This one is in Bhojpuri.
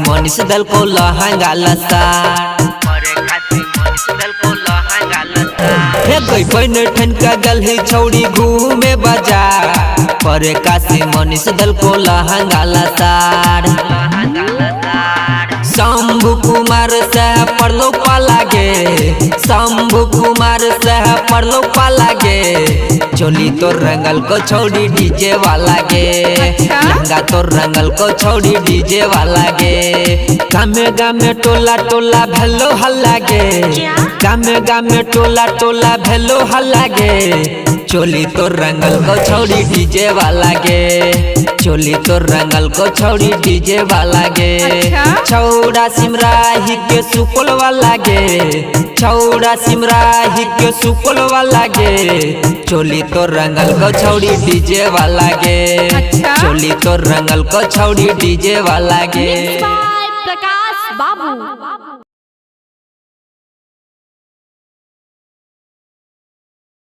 मनीष दल को लहंगा लसार ठनका गल ही छौड़ी घूमे बाजार परे काशी मनीष दल को लहंगा लसार शंभु कुमार से पढ़लो पालागे शंभु कुमार से पढ़लो पालागे चोली तो रंगल को छौड़ी डीजे वाला गे लहंगा तो रंगल को छौड़ी डीजे वाला गे गामे गामे टोला टोला भेलो हल्ला गे गामे गामे टोला टोला भेलो हल्ला गे चोली तो रंगल को छौड़ी डीजे वाला गे चोली तो रंगल को छौड़ी डीजे वाला गे छौड़ा सिमराही के सुकुल वाला गे छौड़ा सिमराही के सुकुल वाला गे चोली तो रंगल को छौड़ी डीजे वाला गे चोली तो रंगल को छौड़ी डीजे वाला गे। प्रकाश बाबू।